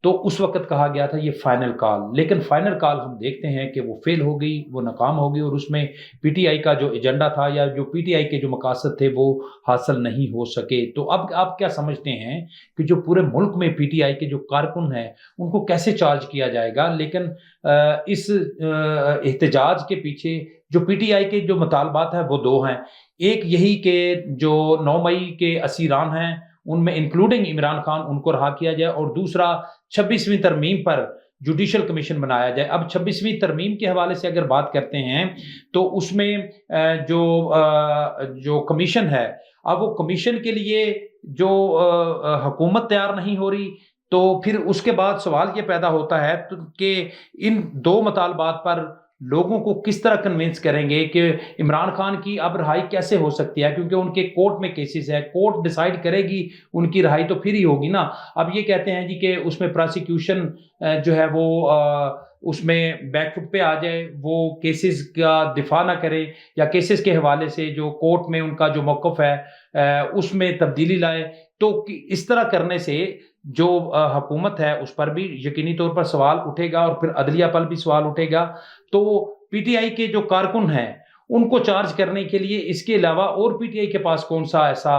تو اس وقت کہا گیا تھا یہ فائنل کال، لیکن فائنل کال ہم دیکھتے ہیں کہ وہ فیل ہو گئی، وہ ناکام ہو گئی، اور اس میں پی ٹی آئی کا جو ایجنڈا تھا یا جو پی ٹی آئی کے جو مقاصد تھے وہ حاصل نہیں ہو سکے. تو اب آپ کیا سمجھتے ہیں کہ جو پورے ملک میں پی ٹی آئی کے جو کارکن ہیں ان کو کیسے چارج کیا جائے گا؟ لیکن اس احتجاج کے پیچھے جو پی ٹی آئی کے جو مطالبات ہیں وہ دو ہیں. ایک یہی کہ جو 9 مئی کے اسیران ہیں ان میں انکلوڈنگ عمران خان ان کو رہا کیا جائے، اور دوسرا 26ویں ترمیم پر جوڈیشل کمیشن بنایا جائے. اب 26ویں ترمیم کے حوالے سے اگر بات کرتے ہیں تو اس میں جو کمیشن ہے، اب وہ کمیشن کے لیے جو حکومت تیار نہیں ہو رہی، تو پھر اس کے بعد سوال یہ پیدا ہوتا ہے کہ ان دو مطالبات پر لوگوں کو کس طرح کنونس کریں گے کہ عمران خان کی اب رہائی کیسے ہو سکتی ہے، کیونکہ ان کے کورٹ میں کیسز ہے، کورٹ ڈیسائیڈ کرے گی ان کی رہائی تو پھر ہی ہوگی نا. اب یہ کہتے ہیں جی کہ اس میں پراسیکیوشن جو ہے وہ اس میں بیک فٹ پہ آ جائے، وہ کیسز کا دفاع نہ کرے، یا کیسز کے حوالے سے جو کورٹ میں ان کا جو موقف ہے اس میں تبدیلی لائے. تو اس طرح کرنے سے جو حکومت ہے اس پر بھی یقینی طور پر سوال اٹھے گا، اور پھر عدلیہ پر بھی سوال اٹھے گا. تو پی ٹی آئی کے جو کارکن ہیں ان کو چارج کرنے کے لیے اس کے علاوہ اور پی ٹی آئی کے پاس کون سا ایسا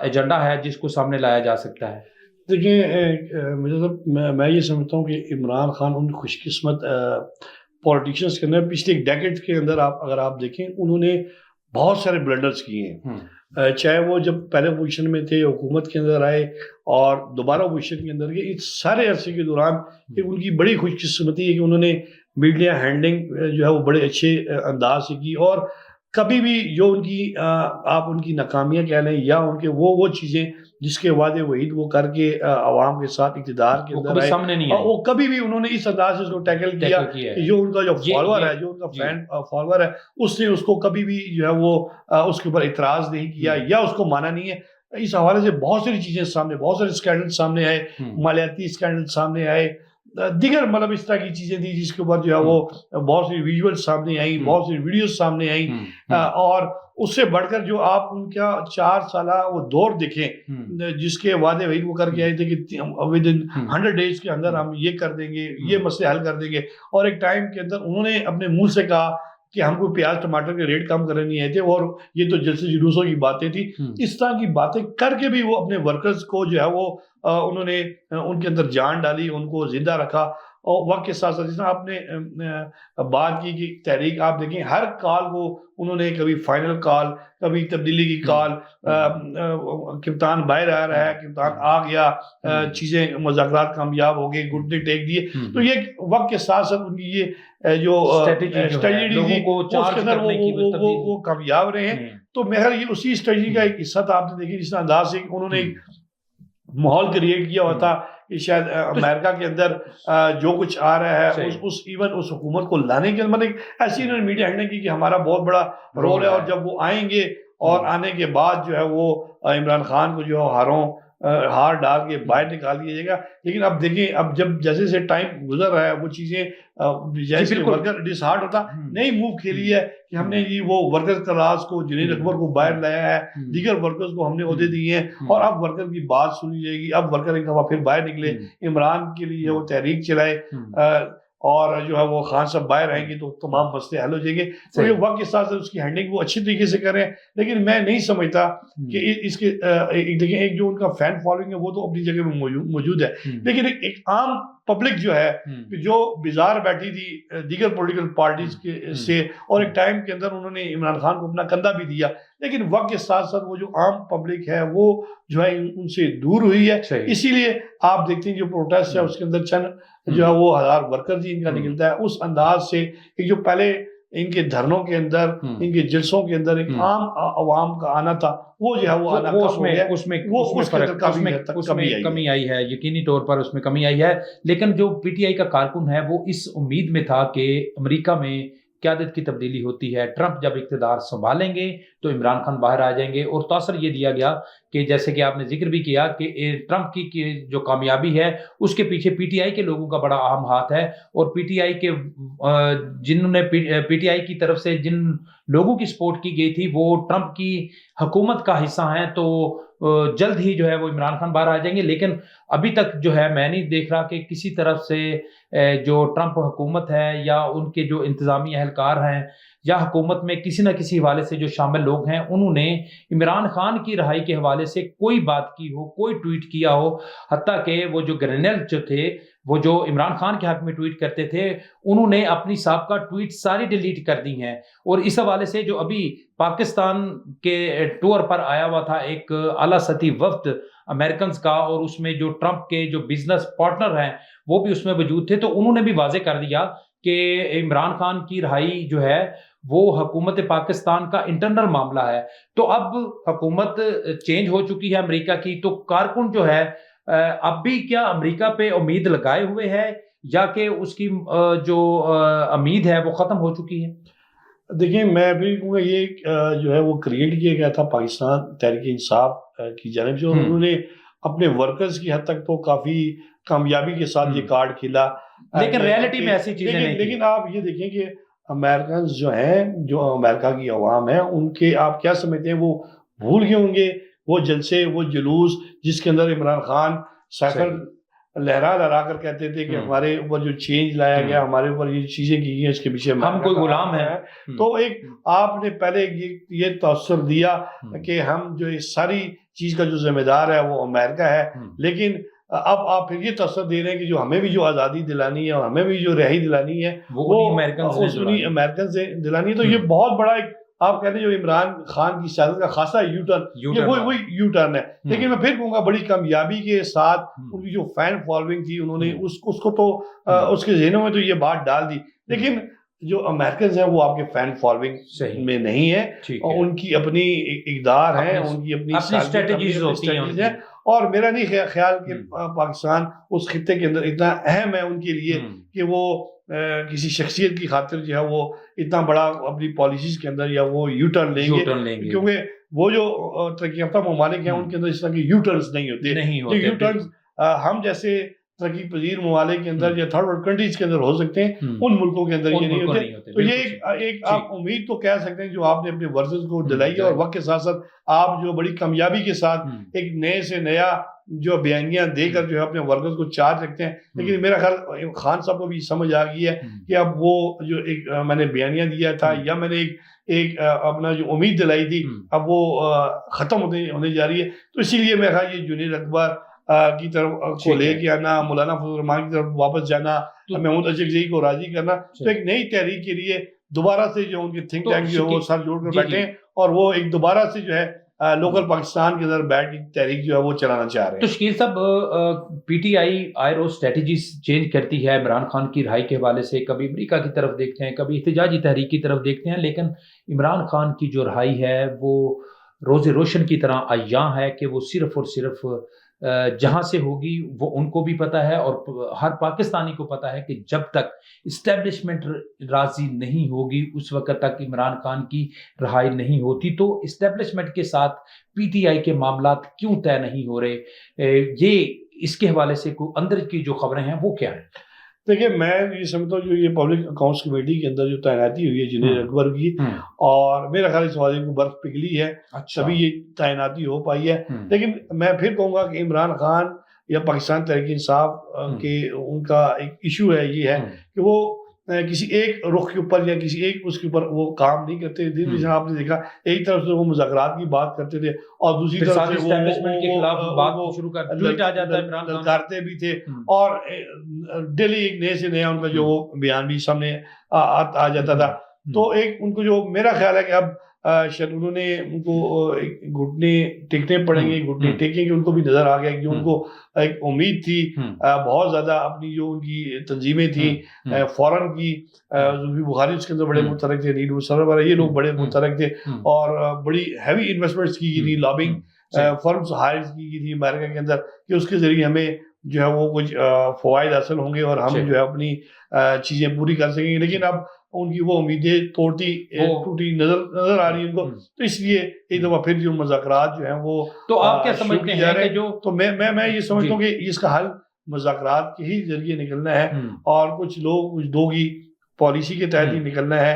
ایجنڈا ہے جس کو سامنے لایا جا سکتا ہے؟ دیکھیں، میں یہ سمجھتا ہوں کہ عمران خان ان خوش قسمت پولیٹیشینس کے اندر پچھلے ایک ڈیکیڈ کے اندر اگر آپ دیکھیں انہوں نے بہت سارے بلنڈرز کیے ہیں. چاہے وہ جب پہلے پوزیشن میں تھے حکومت کے اندر آئے اور دوبارہ پوزیشن کے اندر گئے، اس سارے عرصے کے دوران ان کی بڑی خوش قسمتی ہے کہ انہوں نے میڈیا ہینڈلنگ جو ہے وہ بڑے اچھے انداز سے کی، اور کبھی بھی جو ان کی آپ ان کی ناکامیاں کہہ لیں یا ان کے وہ چیزیں جس کے وعدے وعید وہ کر کے عوام کے ساتھ اقتدار کے اندر آئے، سامنے نہیں آئی، وہ کبھی بھی انہوں نے اس انداز سے اس کو ٹیکل کیا کہ جو ان کا جو فالوور ہے، جو ان کا فین فالوور ہے، اس نے اس کو کبھی بھی جو ہے وہ اس کے اوپر اعتراض نہیں کیا یا اس کو مانا نہیں ہے۔ اس حوالے سے بہت ساری چیزیں سامنے، بہت سارے اسکینڈل سامنے آئے، مالیاتی اسکینڈل سامنے آئے، دیگر مطلب اس طرح کی چیزیں تھیں جس کے اوپر جو ہے وہ بہت سی ویژول سامنے آئیں، بہت سی ویڈیوز سامنے آئیں، اور اس سے بڑھ کر جو آپ ان کا 4 سالہ وہ دور دیکھیں جس کے وعدے وعید وہ کر کے آئے تھے کہ ود ان 100 days کے اندر ہم یہ کر دیں گے، یہ مسئلے حل کر دیں گے، اور ایک ٹائم کے اندر انہوں نے اپنے منہ سے کہا کہ ہم کو پیاز ٹماٹر کے ریٹ کم کرنے نہیں آئے تھے، اور یہ تو جلسے جلوسوں کی باتیں تھی۔ اس طرح کی باتیں کر کے بھی وہ اپنے ورکرز کو جو ہے وہ انہوں نے ان کے اندر جان ڈالی، ان کو زندہ رکھا، اور وقت کے ساتھ ساتھ جس طرح آپ نے بات کی کہ تحریک، آپ دیکھیں ہر کال کو انہوں نے کبھی فائنل کال، کبھی تبدیلی کی کال، کپتان باہر آ رہا ہے، کپتان آ گیا، چیزیں مذاکرات کامیاب ہو گئے، گھٹنے ٹیک دیے، تو یہ وقت کے ساتھ ساتھ ان کی یہ جو اسٹریٹجی تھی اس کے اندر وہ کامیاب رہے ہیں۔ تو میرا یہ اسی اسٹریٹجی کا ایک حصہ تھا۔ آپ نے دیکھی جس انداز سے انہوں نے ماحول کریٹ کیا ہوا تھا کہ شاید امریکہ کے اندر جو کچھ آ رہا ہے ایون اس حکومت کو لانے کے اندر ایسی انہوں نے میڈیا ہینڈلنگ کی کہ ہمارا بہت بڑا رول ہے، اور جب وہ آئیں گے اور آنے کے بعد جو ہے وہ عمران خان کو جو ہے ہار ڈال کے باہر نکال دیا جائے گا۔ لیکن اب دیکھیں، اب جب جیسے جیسے ٹائم گزر رہا ہے وہ چیزیں جیسے ورکر ڈس ہارٹ ہوتا نئی موو کھیلی ہے کہ ہم نے یہ وہ ورکر کلاس کو، جنید اکبر کو باہر لایا ہے، دیگر ورکرز کو ہم نے عہدے دیے ہیں، اور اب ورکر کی بات سنی جائے گی۔ اب ورکر ایک دفعہ پھر باہر نکلے، عمران کے لیے وہ تحریک چلائے، اور جو ہے وہ خان صاحب باہر آئیں گے تو تمام مسئلے حل ہو جائیں گے۔ تو یہ وقت کے ساتھ ساتھ اس کی ہینڈلنگ وہ اچھی طریقے سے کریں، لیکن میں نہیں سمجھتا کہ اس کے دیکھیں ایک جو ان کا فین فالوئنگ ہے وہ تو اپنی جگہ میں موجود ہے، لیکن ایک عام پبلک جو ہے جو بیزار بیٹھی تھی دیگر پولیٹیکل پارٹیز سے، اور ایک ٹائم کے اندر انہوں نے عمران خان کو اپنا کندھا بھی دیا، لیکن وقت کے ساتھ ساتھ وہ جو عام پبلک ہے وہ جو ہے ان سے دور ہوئی ہے۔ اسی لیے آپ دیکھتے ہیں جو پروٹیسٹ ہے اس کے اندر چند جو ہے وہ 1000 ورکر جی ان کا نکلتا ہے، اس انداز سے کہ جو پہلے ان کے دھرنوں کے اندر، ان کے جلسوں کے اندر ایک عام عوام کا آنا تھا، وہ جو ہے وہ آنا کم ہو گیا، اس میں کمی آئی ہے، یقینی طور پر اس میں کمی آئی ہے۔ لیکن جو پی ٹی آئی کا کارکن ہے وہ اس امید میں تھا کہ امریکہ میں قیادت کی تبدیلی ہوتی ہے، ٹرمپ جب اقتدار سنبھالیں گے تو عمران خان باہر آ جائیں گے، اور تاثر یہ دیا گیا کہ جیسے کہ آپ نے ذکر بھی کیا کہ ٹرمپ کی جو کامیابی ہے اس کے پیچھے پی ٹی آئی کے لوگوں کا بڑا اہم ہاتھ ہے، اور پی ٹی آئی کے جنہوں نے پی ٹی آئی کی طرف سے جن لوگوں کی سپورٹ کی گئی تھی وہ ٹرمپ کی حکومت کا حصہ ہیں، تو جلد ہی جو ہے وہ عمران خان باہر آ جائیں گے۔ لیکن ابھی تک جو ہے میں نہیں دیکھ رہا کہ کسی طرف سے جو ٹرمپ حکومت ہے یا ان کے جو انتظامی اہلکار ہیں یا حکومت میں کسی نہ کسی حوالے سے جو شامل لوگ ہیں انہوں نے عمران خان کی رہائی کے حوالے سے کوئی بات کی ہو، کوئی ٹویٹ کیا ہو، حتیٰ کہ وہ جو گرینل جو تھے وہ جو عمران خان کے حق میں ٹویٹ کرتے تھے انہوں نے اپنی سابقہ ٹویٹ ساری ڈیلیٹ کر دی ہیں۔ اور اس حوالے سے جو ابھی پاکستان کے ٹور پر آیا ہوا تھا ایک اعلیٰ سطحی وفد امریکنز کا، اور اس میں جو ٹرمپ کے جو بزنس پارٹنر ہیں وہ بھی اس میں موجود تھے، تو انہوں نے بھی واضح کر دیا کہ عمران خان کی رہائی جو ہے وہ حکومت پاکستان کا انٹرنل معاملہ ہے۔ تو اب حکومت چینج ہو چکی ہے امریکہ کی، تو کارکن جو ہے اب بھی کیا امریکہ پہ امید لگائے ہوئے ہے یا کہ اس کی جو امید ہے وہ ختم ہو چکی ہے؟ دیکھیں میں بھی کہوں گا یہ جو ہے وہ کریٹ کیا گیا تھا پاکستان تحریک انصاف کی جانب سے، اور انہوں نے اپنے ورکرز کی حد تک تو کافی کامیابی کے ساتھ یہ کارڈ کھیلا، لیکن ریئلٹی میں ایسی چیزیں نہیں۔ لیکن آپ یہ دیکھیں کہ امریکنز جو ہیں، جو امریکہ کی عوام ہے، ان کے آپ کیا سمجھتے ہیں وہ بھول گئے ہوں گے وہ جلسے، وہ جلوس جس کے اندر عمران خان سائیکل لہرا لہرا کر کہتے تھے کہ ہمارے اوپر جو چینج لایا گیا، ہمارے اوپر یہ چیزیں کی گئی ہیں، اس کے پیچھے ہم کوئی غلام ہیں۔ تو ایک آپ نے پہلے یہ تاثر دیا کہ ہم جو اس ساری چیز کا جو ذمہ دار ہے وہ امریکہ ہے، لیکن اب آپ پھر یہ تاثر دے رہے ہیں کہ جو ہمیں بھی جو آزادی دلانی ہے اور ہمیں بھی جو رہائی دلانی ہے وہ امریکن سے دلانی ہے۔ تو یہ بہت بڑا ایک آپ کہتے ہیں جو عمران خان کی سیاست کا خاصا یو ٹرن، وہی یو ٹرن ہے۔ لیکن میں پھر کہوں گا بڑی کامیابی کے ساتھ ان کی جو فین فالوئنگ تھی انہوں نے اس کو تو اس کے ذہنوں میں تو یہ بات ڈال دی، لیکن جو امریکنز ہیں وہ آپ کے فین فالوئنگ میں نہیں ہے، اور ان کی اپنی اقدار ہیں، ان کی اپنی اسٹریٹجیز ہیں، اور میرا نہیں خیال کہ پاکستان اس خطے کے اندر اتنا اہم ہے ان کے لیے کہ وہ کسی شخصیت کی خاطر جو ہے وہ اتنا بڑا اپنی پالیسیز کے اندر یا وہ یو ٹرن لیں گے، کیونکہ وہ جو ترقی یافتہ ممالک ہیں ان کے اندر اس طرح کے یو ٹرنز نہیں ہوتے. یو ٹرنز ہم جیسے ترقی پذیر ممالک کے اندر یا تھرڈ ورلڈ کنٹریز کے اندر ہو سکتے ہیں، ان ملکوں کے اندر یہ نہیں ہوتے. تو یہ ایک آپ امید تو کہہ سکتے ہیں جو آپ نے اپنے ورزز کو دلائی ہے، اور وقت کے ساتھ ساتھ آپ جو بڑی کامیابی کے ساتھ ایک نئے سے نیا جو بیانیاں دے کر جو ہے اپنے ورکرز کو چارج رکھتے ہیں. لیکن میرا خیال خان صاحب کو بھی سمجھ آ گئی ہے کہ اب وہ جو ایک میں نے بیانیہ دیا تھا یا میں نے ایک اپنا جو امید دلائی تھی اب وہ ختم ہونے جا رہی ہے. تو اسی لیے میں کہا یہ جنید اکبر کی طرف کو لے کے آنا، مولانا فضل الرحمان کی طرف واپس جانا، محمود اشرف کو راضی کرنا، تو ایک نئی تحریک کے لیے دوبارہ سے جو ان کے تھنک ٹینک جو ہے وہ سر جوڑ کر بیٹھے ہیں، اور وہ ایک دوبارہ سے جو ہے لوکل پاکستان کے اندر بیٹھ کی تحریک جو ہے وہ چلانا چاہ رہے ہیں. تو شکیل صاحب، پی ٹی آئی آئے روز اسٹریٹجیز چینج کرتی ہے عمران خان کی رہائی کے حوالے سے. کبھی امریکہ کی طرف دیکھتے ہیں، کبھی احتجاجی تحریک کی طرف دیکھتے ہیں، لیکن عمران خان کی جو رہائی ہے وہ روز روشن کی طرح عیاں ہے کہ وہ صرف اور صرف جہاں سے ہوگی وہ ان کو بھی پتہ ہے اور ہر پاکستانی کو پتہ ہے کہ جب تک اسٹیبلشمنٹ راضی نہیں ہوگی اس وقت تک عمران خان کی رہائی نہیں ہوتی. تو اسٹیبلشمنٹ کے ساتھ پی ٹی آئی کے معاملات کیوں طے نہیں ہو رہے؟ یہ اس کے حوالے سے کوئی اندر کی جو خبریں ہیں وہ کیا ہیں؟ دیکھیں، میں یہ سمجھتا ہوں جو یہ پبلک اکاؤنٹس کمیٹی کے اندر جو تعیناتی ہوئی ہے جنید اکبر کی، اور میرا خیال اس واضح کو برف پگھلی ہے تبھی یہ تعیناتی ہو پائی ہے. لیکن میں پھر کہوں گا کہ عمران خان یا پاکستان تحریک انصاف کے ان کا ایک ایشو ہے، یہ ہے کہ وہ کسی ایک رخ کے اوپر یا کسی ایک اس کے اوپر وہ کام نہیں کرتے. دن بھی آپ نے دیکھا ایک طرف سے وہ مذاکرات کی بات کرتے تھے اور دوسری طرف سے اسٹیبلشمنٹ کے خلاف بات شروع کرتے بھی تھے، اور ڈیلی ایک نئے سے نیا ان کا جو بیان بھی سامنے آ جاتا تھا. تو ایک ان کو جو میرا خیال ہے کہ اب شاید انہوں نے ان کو گھٹنے ٹیکنے پڑیں گے، گھٹنے ٹیکیں گے. ان کو بھی نظر آ گیا کہ جو ان کو ایک امید تھی بہت زیادہ اپنی جو ان کی تنظیمیں تھیں فوراً کی، زلفی بخاری اس کے اندر بڑے متحرک تھے، نیڈ مسرر وغیرہ یہ لوگ بڑے متحرک تھے، اور بڑی ہیوی انویسٹمنٹس کی گئی تھی، لابنگ فرمز ہائر کی گئی تھی امریکہ کے اندر کہ اس کے ذریعے ہمیں جو ہے وہ کچھ فوائد حاصل ہوں گے اور ہم جو ہے اپنی چیزیں پوری کر سکیں گے. لیکن اب ان کی وہ امیدیں ٹوٹی نظر آ رہی ہیں ان کو. تو اس لیے ایک دفعہ پھر جو مذاکرات جو ہیں وہ تو آپ کیا سمجھتے ہیں کہ جو تو میں یہ سمجھتا ہوں کہ اس کا حل مذاکرات کے ہی ذریعے نکلنا ہے، اور کچھ لوگ کچھ دو کی پالیسی کے تحت ہی نکلنا ہے.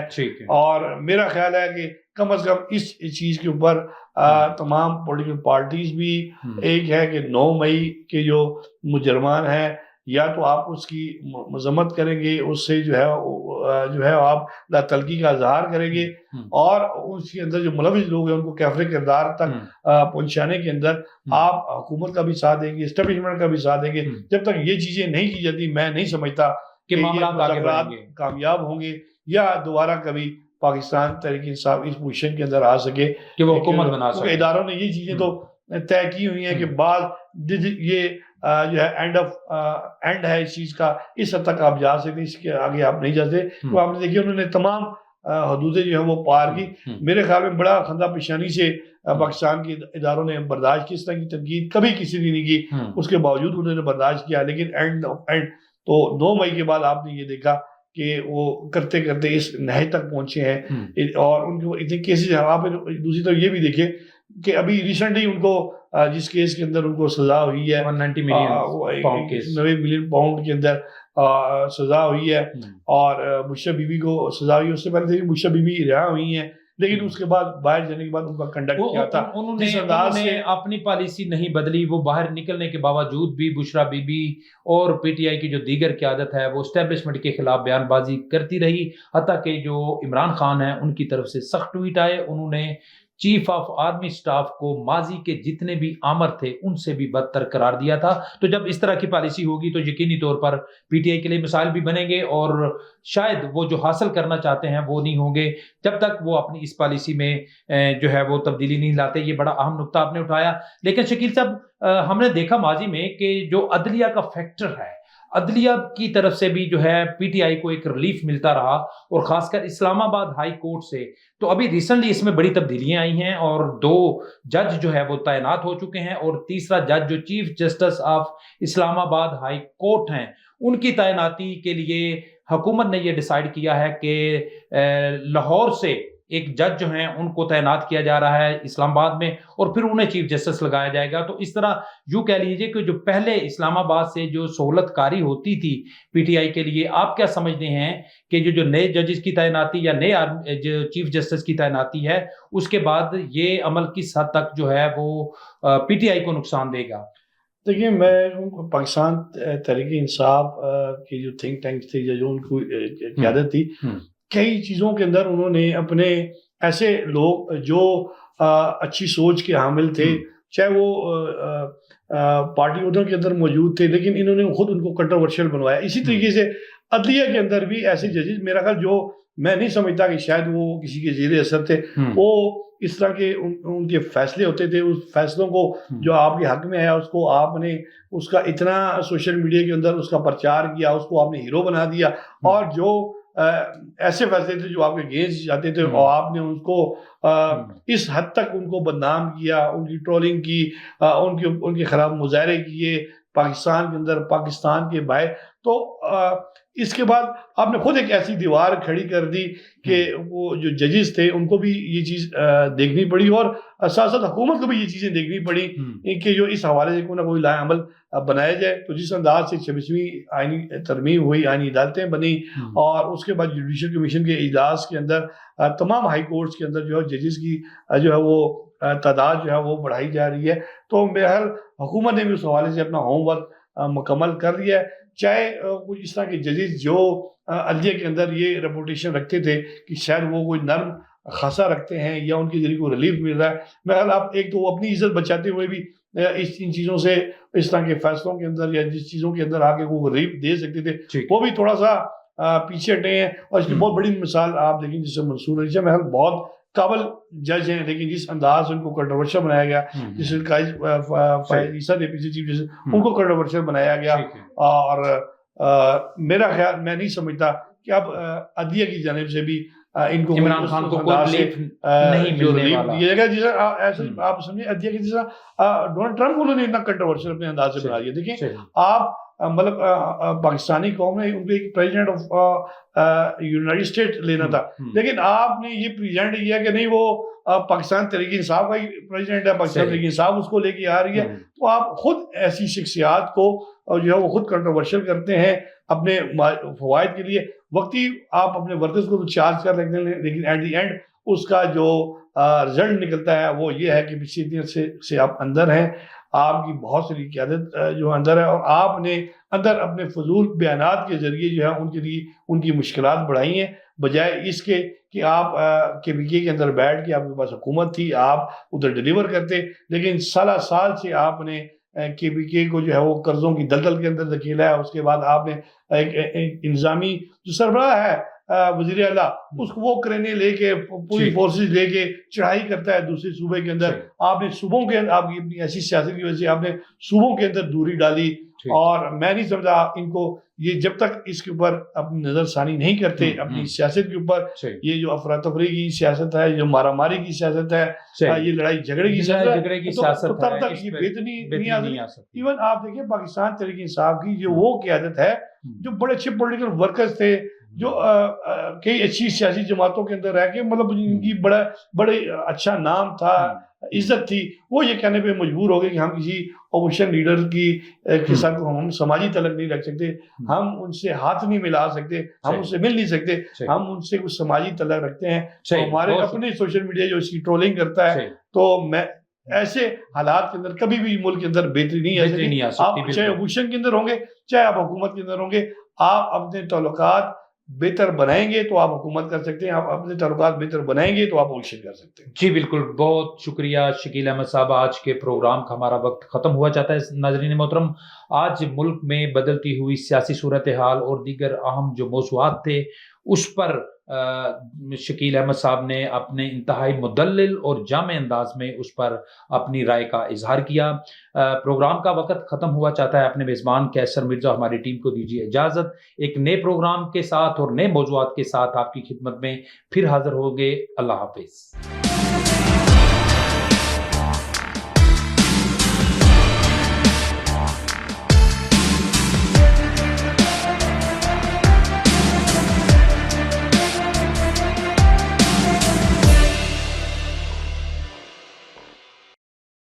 اور میرا خیال ہے کہ کم از کم اس چیز کے اوپر تمام پولیٹیکل پارٹیز بھی ایک ہے کہ 9 مئی کے جو مجرمان ہیں یا تو آپ اس کی مذمت کریں گے، اس سے جو ہے آپ لا تلقی کا اظہار کریں گے، اور اس کے اندر جو ملوث لوگ ہیں ان کو کیفر کردار تک پہنچانے کے اندر آپ حکومت کا بھی ساتھ دیں گے، اسٹیبلشمنٹ کا بھی ساتھ دیں گے. جب تک یہ چیزیں نہیں کی جاتی میں نہیں سمجھتا کہ معاملات کامیاب ہوں گے یا دوبارہ کبھی پاکستان تحریک انصاف اس پوزیشن کے اندر آ سکے کہ وہ حکومت بنا سکے. اداروں نے یہ چیزیں تو طے کی ہوئی ہیں کہ بعض یہ جو ہے اینڈ ہے اس چیز کا، اس حد تک آپ جا سکتے، اس کے آگے آپ نہیں جاتے. تو آپ نے دیکھیے انہوں نے تمام حدودیں جو ہیں وہ پار کی. میرے خیال میں بڑا خندہ پیشانی سے پاکستان کے اداروں نے برداشت کی، اس طرح کی تنقید کبھی کسی نے نہیں کی، اس کے باوجود انہوں نے برداشت کیا. لیکن اینڈ تو 9 مئی کے بعد آپ نے یہ دیکھا کہ وہ کرتے کرتے اس نہج تک پہنچے ہیں، اور ان کو اتنے کیسز ہیں. آپ دوسری طرف یہ بھی دیکھیں کہ ابھی ریسنٹلی ان کو جس کیس کے اندر ان کو سزا ہوئی ہے 190 ملین پاؤنڈ کے اندر سزا ہوئی ہے، اور بشرا بی بی کو سزا ہوئی. اس سے پہلے بشرا بی بی رہا ہوئی ہیں، لیکن اس کے بعد باہر جانے کے بعد ان کا کنڈکٹ کیا تھا. انہوں نے اپنی پالیسی نہیں بدلی. وہ باہر نکلنے کے باوجود بھی بشرا بی بی اور پی ٹی آئی کی جو دیگر قیادت ہے وہ اسٹیبلشمنٹ کے خلاف بیان بازی کرتی رہی، حتیٰ کہ جو عمران خان ہیں ان کی طرف سے سخت ٹویٹ آئے. انہوں نے چیف آف آرمی سٹاف کو ماضی کے جتنے بھی آمر تھے ان سے بھی بدتر قرار دیا تھا. تو جب اس طرح کی پالیسی ہوگی تو یقینی طور پر پی ٹی آئی کے لیے مسائل بھی بنیں گے، اور شاید وہ جو حاصل کرنا چاہتے ہیں وہ نہیں ہوں گے جب تک وہ اپنی اس پالیسی میں جو ہے وہ تبدیلی نہیں لاتے. یہ بڑا اہم نقطہ آپ نے اٹھایا. لیکن شکیل صاحب، ہم نے دیکھا ماضی میں کہ جو عدلیہ کا فیکٹر ہے، عدلیہ کی طرف سے بھی جو ہے پی ٹی آئی کو ایک ریلیف ملتا رہا، اور خاص کر اسلام آباد ہائی کورٹ سے تو ابھی ریسنٹلی اس میں بڑی تبدیلیاں آئی ہیں، اور 2 جج جو ہے وہ تعینات ہو چکے ہیں، اور تیسرا جج جو چیف جسٹس آف اسلام آباد ہائی کورٹ ہیں ان کی تعیناتی کے لیے حکومت نے یہ ڈیسائیڈ کیا ہے کہ لاہور سے ایک جج جو ہیں ان کو تعینات کیا جا رہا ہے اسلام آباد میں، اور پھر انہیں چیف جسٹس لگایا جائے گا۔ تو اس طرح یوں کہہ لیجیے کہ جو پہلے اسلام آباد سے جو سہولت کاری ہوتی تھی پی ٹی آئی کے لیے، آپ کیا سمجھتے ہیں کہ جو نئے ججز کی تعیناتی یا نئے جو چیف جسٹس کی تعیناتی ہے اس کے بعد یہ عمل کس حد تک جو ہے وہ پی ٹی آئی کو نقصان دے گا؟ دیکھیے، میں پاکستان تحریک انصاف کی جو تھنک ٹینک تھی جو ان کی قیادت تھی، کئی چیزوں کے اندر انہوں نے اپنے ایسے لوگ جو اچھی سوچ کے حامل تھے، چاہے وہ پارٹی عہدوں کے اندر موجود تھے، لیکن انہوں نے خود ان کو کنٹروورشل بنوایا۔ اسی طریقے سے عدلیہ کے اندر بھی ایسے ججز، میرا خیال جو میں نہیں سمجھتا کہ شاید وہ کسی کے زیر اثر تھے، وہ اس طرح کے ان کے فیصلے ہوتے تھے، اس فیصلوں کو جو آپ کے حق میں ہے اس کو آپ نے اس کا اتنا سوشل میڈیا کے اندر اس کا پرچار کیا، اس کو آپ نے ہیرو بنا دیا، اور جو ایسے فیصلے تھے جو آپ کے اگینسٹ جاتے تھے اور آپ نے ان کو اس حد تک ان کو بدنام کیا، ان کی ٹرولنگ کی، ان کے خلاف مظاہرے کیے پاکستان کے اندر، پاکستان کے باہر۔ تو اس کے بعد آپ نے خود ایک ایسی دیوار کھڑی کر دی کہ وہ جو ججز تھے ان کو بھی یہ چیز دیکھنی پڑی، اور ساتھ ساتھ حکومت کو بھی یہ چیزیں دیکھنی پڑی کہ جو اس حوالے سے کوئی نہ کوئی لائحہ عمل بنایا جائے۔ تو جس انداز سے 26ویں آئینی ترمیم ہوئی، آئینی عدالتیں بنی، اور اس کے بعد جوڈیشل کمیشن کے اجلاس کے اندر تمام ہائی کورٹس کے اندر جو ہے ججز کی جو ہے وہ تعداد جو ہے وہ بڑھائی جا رہی ہے۔ تو بہرحال حکومت نے بھی اس حوالے سے اپنا ہوم ورک مکمل کر لیا ہے۔ چاہے کچھ اس طرح کے ججز جو عدلیہ کے اندر یہ ریپوٹیشن رکھتے تھے کہ شاید وہ کوئی نرم خاصا رکھتے ہیں یا ان کے ذریعے کو ریلیف مل رہا ہے، بہرحال آپ ایک تو وہ اپنی عزت بچاتے ہوئے بھی ان چیزوں سے، اس طرح کے فیصلوں کے اندر یا جس چیزوں کے اندر آ کے وہ ریلیف دے سکتے تھے، وہ بھی تھوڑا سا پیچھے ہٹے ہیں۔ اور اس کی بہت بڑی مثال آپ دیکھیں جسے منصور علی شاہ، بہرحال بہت قابل جج ہیں، لیکن جس انداز سے ان کو کنٹروورشل بنایا گیا، جس عیسیٰ نے پیچھے چیف جسٹس ان کو کنٹروورشل بنایا گیا، اور میرا خیال میں نہیں سمجھتا کہ اب عدلیہ کی جانب سے بھی ان کو عمران خان کو کوئی ریلیف نہیں ملنے والا دیا گیا، جس ایسے آپ سمجھیں عدلیہ کی، جس طرح ڈونلڈ ٹرمپ انہوں نے اتنا کنٹروورشل اپنے انداز سے بنا دیا۔ دیکھیں آپ مطلب پاکستانی قوم نے ان کو ایک پریزیڈنٹ آف یونائٹڈ اسٹیٹ لینا تھا، لیکن آپ نے یہ پریزیڈنٹ کیا کہ نہیں وہ پاکستان تحریک انصاف کا ہی پریزیڈنٹ ہے، پاکستان تحریک انصاف اس کو لے کے آ رہی ہے۔ تو آپ خود ایسی شخصیات کو جو ہے وہ خود کنٹروورشل کرتے ہیں اپنے فوائد کے لیے، وقتی آپ اپنے ورکرز کو تو چارج کر رکھتے ہیں، لیکن ایٹ دی اینڈ اس کا جو رزلٹ نکلتا ہے وہ یہ ہے کہ پچھلے دن سے آپ اندر ہیں، آپ کی بہت ساری قیادت جو اندر ہے، اور آپ نے اندر اپنے فضول بیانات کے ذریعے جو ہے ان کے لیے ان کی مشکلات بڑھائی ہیں، بجائے اس کے کہ آپ کے پی کے اندر بیٹھ کے، آپ کے پاس حکومت تھی، آپ ادھر ڈیلیور کرتے، لیکن سال سے آپ نے کے پی کے کو جو ہے وہ قرضوں کی دلدل کے اندر دھکیلا ہے۔ اس کے بعد آپ نے ایک انتظامی جو سربراہ ہے وزیر اعلیٰ، اس کو وہ کرینے لے کے پوری فورسز لے کے چڑھائی کرتا ہے دوسرے صوبے کے اندر۔ آپ نے صوبوں کے اندر، آپ کی اپنی ایسی سیاست کی وجہ سے آپ نے صوبوں کے اندر دوری ڈالی، اور میں نہیں سمجھا ان کو یہ جب تک اس کے اوپر اپنی نظر ثانی نہیں کرتے اپنی سیاست کے اوپر، یہ جو افراتفری کی سیاست ہے، جو مارا ماری کی سیاست ہے، یہ لڑائی جھگڑے کی سیاست ہے، تو تب تک یہ بہتری نہیں آ سکتی۔ ایون آپ دیکھیں پاکستان تحریک انصاف کی جو وہ قیادت ہے، جو بڑے اچھے پولیٹیکل ورکرز تھے، جو کئی اچھی سیاسی جماعتوں کے اندر رہ کے مطلب ان کی بڑے اچھا نام تھا، عزت تھی، وہ یہ کہنے پہ مجبور ہو گئے کہ ہم کسی اپوزیشن لیڈر کے ساتھ ہم سماجی تعلق نہیں رکھ سکتے، ہم ان سے ہاتھ نہیں ملا سکتے، ہم ان سے مل نہیں سکتے، ہم ان سے کچھ سماجی تعلق رکھتے ہیں۔ تو ہمارے اپنے سوشل میڈیا جو اس کی ٹرولنگ کرتا ہے، تو میں ایسے حالات کے اندر کبھی بھی ملک کے اندر بہتری نہیں آ سکتی۔ آپ چاہے اپوزیشن کے اندر ہوں گے، چاہے آپ حکومت کے اندر ہوں گے، آپ اپنے تعلقات بہتر بنائیں گے تو آپ حکومت کر سکتے ہیں، آپ اپنے تعلقات بہتر بنائیں گے تو آپ اپوزیشن کر سکتے ہیں۔ جی بالکل، بہت شکریہ شکیل احمد صاحب۔ آج کے پروگرام کا ہمارا وقت ختم ہوا چاہتا ہے۔ ناظرین محترم، آج ملک میں بدلتی ہوئی سیاسی صورتحال اور دیگر اہم جو موضوعات تھے اس پر شکیل احمد صاحب نے اپنے انتہائی مدلل اور جامع انداز میں اس پر اپنی رائے کا اظہار کیا۔ پروگرام کا وقت ختم ہوا چاہتا ہے، اپنے میزبان کیسر مرزا ہماری ٹیم کو دیجیے اجازت۔ ایک نئے پروگرام کے ساتھ اور نئے موضوعات کے ساتھ آپ کی خدمت میں پھر حاضر ہوں گے۔ اللہ حافظ۔